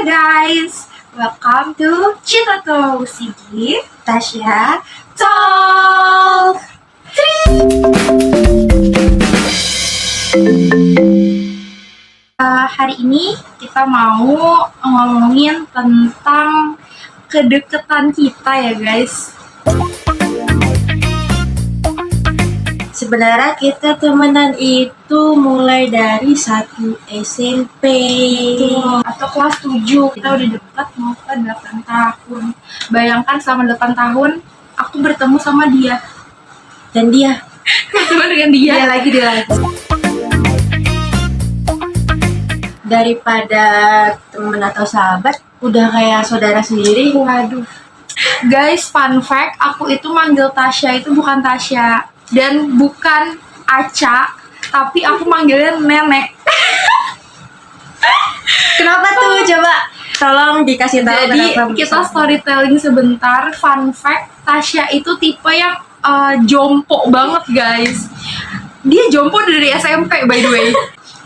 Halo guys, welcome to Cita Tuh Sigi, Tasya, Talk. Hari ini kita mau ngomongin tentang kedekatan kita ya guys. Sebenarnya kita temenan itu mulai dari 1 SMP Atau kelas 7, kita udah dekat mau ke 8 tahun. Bayangkan selama 8 tahun aku bertemu sama dia. dan dia Bertemu dengan dia. dia lagi. Daripada temen atau sahabat, udah kayak saudara sendiri. Waduh. Guys, fun fact, aku itu manggil Tasya itu bukan Tasya dan bukan Aca, tapi aku manggilnya Nenek. Kenapa tuh? Coba tolong dikasih tahu. Jadi kenapa kita bisa. storytelling sebentar. Fun fact, Tasya itu tipe yang jompo banget guys. Dia jompo dari SMP by the way.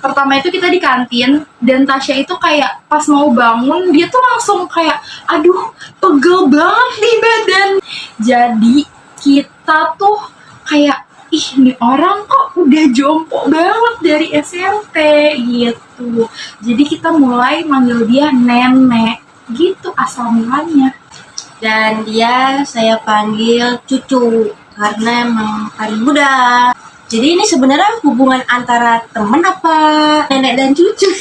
Pertama itu kita di kantin dan Tasya itu kayak pas mau bangun dia tuh langsung kayak aduh pegel banget di badan. Jadi kita tuh kayak ih ini orang kok udah jompo banget dari SMP gitu. Jadi kita mulai manggil dia nenek gitu asal mulanya. Dan dia saya panggil cucu karena emang paling muda. Jadi ini sebenarnya hubungan antara temen apa nenek dan cucu?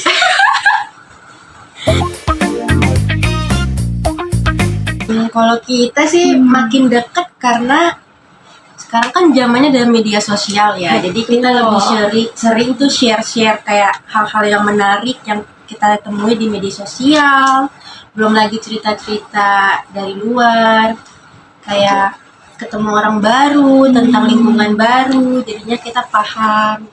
Kalau kita sih makin deket karena sekarang kan zamannya ada media sosial ya. Jadi kita lebih sering tuh share kayak hal-hal yang menarik yang kita temui di media sosial. Belum lagi cerita-cerita dari luar, kayak ketemu orang baru, tentang lingkungan baru, jadinya kita paham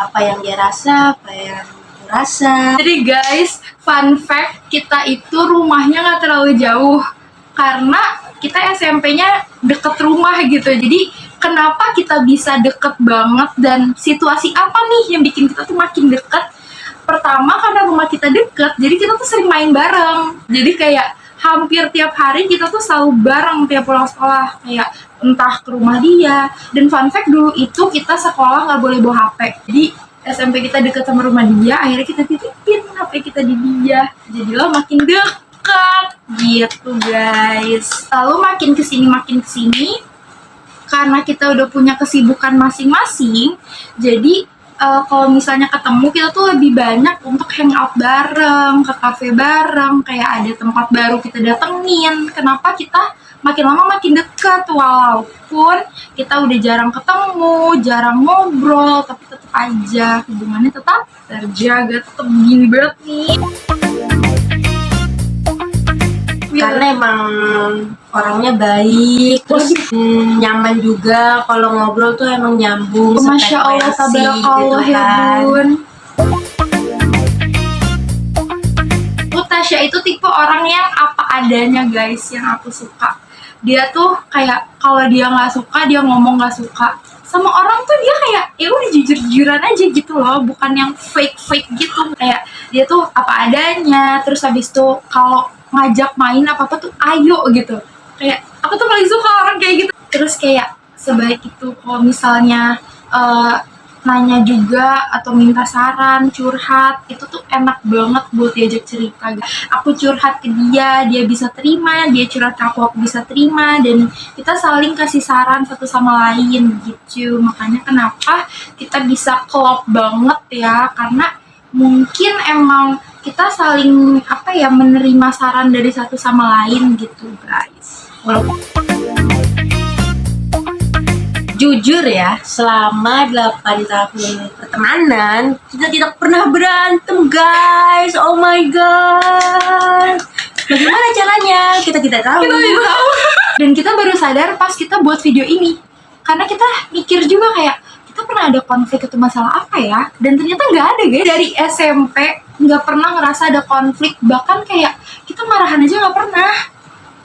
apa yang dia rasa, apa yang aku rasa. Jadi guys, fun fact, kita itu rumahnya nggak terlalu jauh karena kita SMP-nya deket rumah gitu. Jadi kenapa kita bisa deket banget dan situasi apa nih yang bikin kita tuh makin deket? Pertama karena rumah kita deket, jadi kita tuh sering main bareng. Jadi kayak hampir tiap hari kita tuh selalu bareng tiap pulang sekolah, kayak entah ke rumah dia. Dan fun fact dulu itu kita sekolah nggak boleh bawa HP. Jadi SMP kita deket sama rumah dia, akhirnya kita titipin HP kita di dia. Jadilah makin dekat gitu guys. Lalu makin kesini karena kita udah punya kesibukan masing-masing, jadi kalau misalnya ketemu kita tuh lebih banyak untuk hangout bareng, ke cafe bareng, kayak ada tempat baru kita datengin. Kenapa kita makin lama makin dekat walaupun kita udah jarang ketemu, jarang ngobrol, tapi tetap aja hubungannya tetap terjaga, tetap gini banget nih. Karena emang orangnya baik, terus nyaman juga kalau ngobrol tuh emang nyambung. Masya Allah, tabarakallah ya bun. Tasya itu tipe orang yang apa adanya guys, yang aku suka. Dia tuh kayak kalau dia nggak suka, dia ngomong nggak suka. Sama orang tuh dia kayak ya udah jujur-jujuran aja gitu loh, bukan yang fake gitu. Kayak dia tuh apa adanya. Terus habis itu kalau ngajak main apa-apa tuh ayo gitu. Kayak aku tuh paling suka orang kayak gitu. Terus kayak sebaik itu kalau misalnya nanya juga atau minta saran, curhat, itu tuh enak banget buat diajak cerita. Aku curhat ke dia, dia bisa terima, dia curhat ke aku bisa terima, dan kita saling kasih saran satu sama lain gitu. Makanya kenapa kita bisa klop banget ya, karena mungkin emang kita saling menerima saran dari satu sama lain gitu guys. Jujur ya, selama 8 tahun pertemanan kita tidak pernah berantem guys. Oh my god, bagaimana caranya? Kita tidak tahu. Dan kita baru sadar pas kita buat video ini, karena kita mikir juga kayak kita pernah ada konflik atau masalah apa ya, dan ternyata nggak ada guys. Dari SMP nggak pernah ngerasa ada konflik, bahkan kayak kita marahan aja nggak pernah.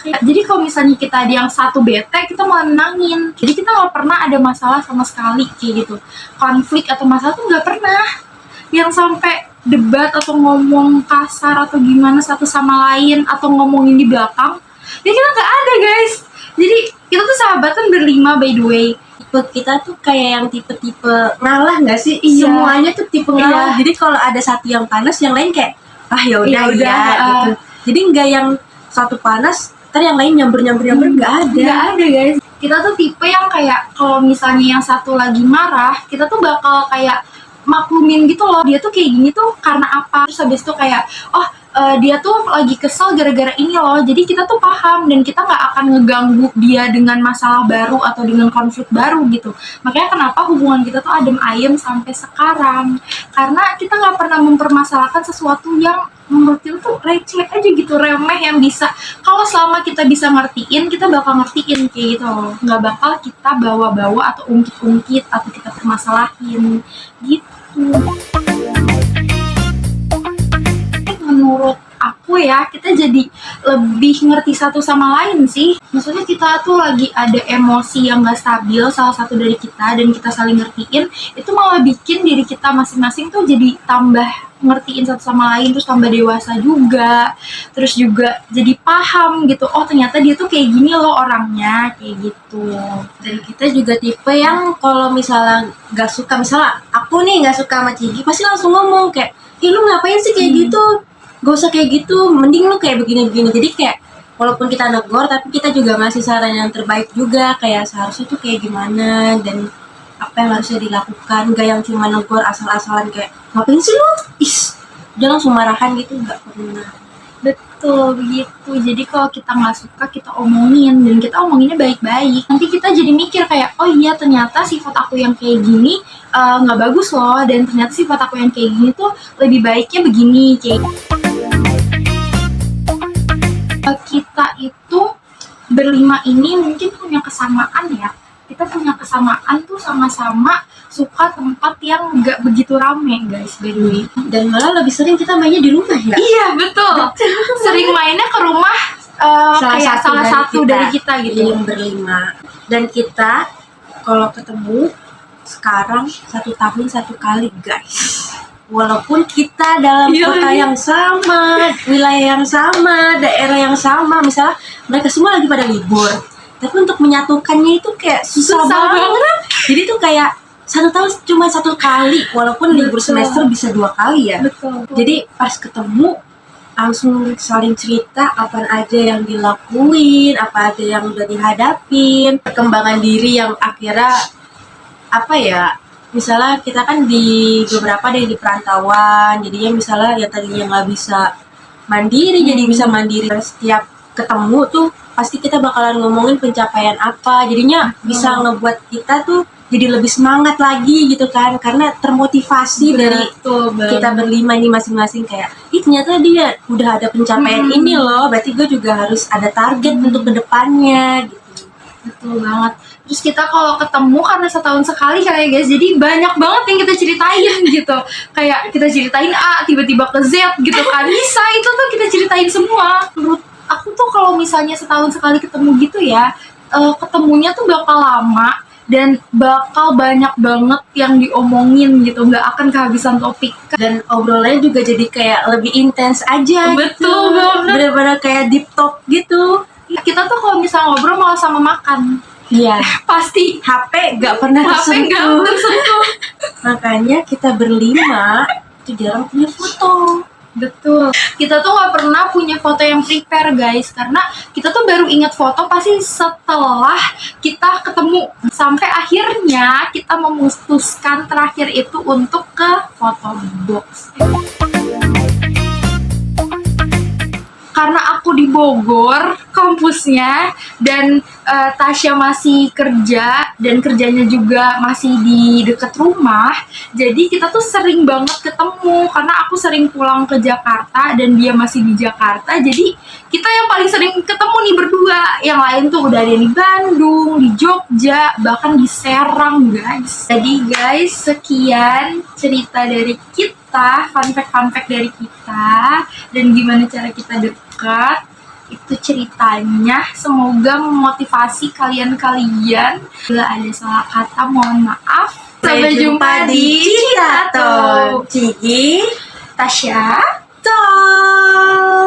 Jadi kalau misalnya kita ada yang satu bete, kita malah nenangin. Jadi kita nggak pernah ada masalah sama sekali kayak gitu. Konflik atau masalah tuh nggak pernah. Yang sampai debat atau ngomong kasar atau gimana satu sama lain atau ngomongin di belakang. Ya kita nggak ada guys. Jadi kita tuh sahabatan berlima by the way. Tipe kita tuh kayak yang tipe-tipe ngalah nggak sih? Iya. Semuanya tuh tipe ngalah. Iya. Jadi kalau ada satu yang panas, yang lain kayak ya udah Ya udah, gitu. Jadi nggak yang satu panas, ntar yang lain nyamber nggak ada. Nggak ada guys. Kita tuh tipe yang kayak kalau misalnya yang satu lagi marah, kita tuh bakal kayak maklumin gitu loh. Dia tuh kayak gini tuh karena apa? Terus habis itu kayak dia tuh lagi kesel gara-gara ini loh. Jadi kita tuh paham dan kita nggak akan ngeganggu dia dengan masalah baru atau dengan konflik baru gitu. Makanya kenapa hubungan kita tuh adem ayem sampai sekarang. Karena kita nggak pernah mempermasalahkan sesuatu yang menurut kita tuh receh aja gitu, remeh yang bisa. Kalau selama kita bisa ngertiin, kita bakal ngertiin kayak gitu loh. Nggak bakal kita bawa-bawa atau ungkit-ungkit atau kita permasalahin gitu. Menurut aku ya, kita jadi lebih ngerti satu sama lain sih. Maksudnya kita tuh lagi ada emosi yang gak stabil salah satu dari kita dan kita saling ngertiin, itu malah bikin diri kita masing-masing tuh jadi tambah ngertiin satu sama lain, terus tambah dewasa juga, terus juga jadi paham gitu, oh ternyata dia tuh kayak gini loh orangnya, kayak gitu. Dan kita juga tipe yang kalau misalnya nggak suka, misalnya aku nih nggak suka sama Cigi, pasti langsung ngomong kayak, ih lu ngapain sih kayak gitu? Gak usah kayak gitu, mending lu kayak begini-begini. Jadi kayak walaupun kita negor, tapi kita juga ngasih saran yang terbaik juga, kayak seharusnya tuh kayak gimana dan apa yang harusnya dilakukan. Gak yang cuma negor asal-asalan kayak, ngapain sih lu? Dia langsung marahan gitu, gak pernah. Betul begitu. Jadi kalau kita nggak suka, kita omongin dan kita omonginnya baik-baik. Nanti kita jadi mikir kayak, oh iya ternyata sifat aku yang kayak gini nggak bagus loh, dan ternyata sifat aku yang kayak gini tuh lebih baiknya begini kayak. Kita itu berlima ini mungkin punya kesamaan ya. Kita punya kesamaan tuh sama-sama suka tempat yang nggak begitu rame guys, by the way. Dan malah lebih sering kita mainnya di rumah ya. Iya betul. Sering mainnya ke rumah kayak salah satu dari kita gitu. Yang berlima. Dan kita kalau ketemu sekarang 1 tahun 1 kali guys. Walaupun kita dalam kota yang sama, wilayah yang sama, daerah yang sama, misalnya mereka semua lagi pada libur, tapi untuk menyatukannya itu kayak susah banget. Jadi tuh kayak 1 tahun cuma 1 kali, walaupun libur semester bisa 2 kali ya. Betul. Jadi pas ketemu langsung saling cerita apa aja yang dilakuin, apa aja yang udah dihadapin, perkembangan diri yang akhirnya apa ya, misalnya kita kan di beberapa di perantauan, jadinya misalnya ya tadinya nggak bisa mandiri jadi bisa mandiri. Setiap ketemu tuh pasti kita bakalan ngomongin pencapaian apa, jadinya bisa ngebuat kita tuh jadi lebih semangat lagi gitu kan, karena termotivasi dari kita berlima ini masing-masing kayak, ih ternyata dia udah ada pencapaian ini loh, berarti gue juga harus ada target untuk kedepannya gitu. Betul banget. Terus kita kalau ketemu karena setahun sekali kayak guys, jadi banyak banget yang kita ceritain gitu. Kayak kita ceritain A, tiba-tiba ke Z gitu kan. Bisa, itu tuh kita ceritain semua. Menurut aku tuh kalau misalnya setahun sekali ketemu gitu ya, ketemunya tuh bakal lama dan bakal banyak banget yang diomongin gitu, nggak akan kehabisan topik. Dan obrolannya juga jadi kayak lebih intens aja. Betul gitu. banget. Bener-bener kayak deep talk gitu. Kita tuh kalau misalnya ngobrol malah sama makan. Iya. Pasti HP gak pernah HP nggak tersentuh. tersentuh. Makanya kita berlima itu jarang punya foto. Betul. Kita tuh nggak pernah punya foto yang prepare guys, karena kita tuh baru ingat foto pasti setelah kita ketemu. Sampai akhirnya kita memutuskan terakhir itu untuk ke foto box. Karena aku di Bogor kampusnya dan Tasya masih kerja dan kerjanya juga masih di dekat rumah, jadi kita tuh sering banget ketemu karena aku sering pulang ke Jakarta dan dia masih di Jakarta, jadi kita yang paling sering ketemu nih berdua. Yang lain tuh udah ada di Bandung, di Jogja, bahkan di Serang guys. Jadi guys, sekian cerita dari kita, fun fact dari kita dan gimana cara kita dekat. Itu ceritanya, semoga memotivasi kalian-kalian. Bila ada salah kata mohon maaf. Sampai jumpa di Citato. Cigi Tasya. Tol.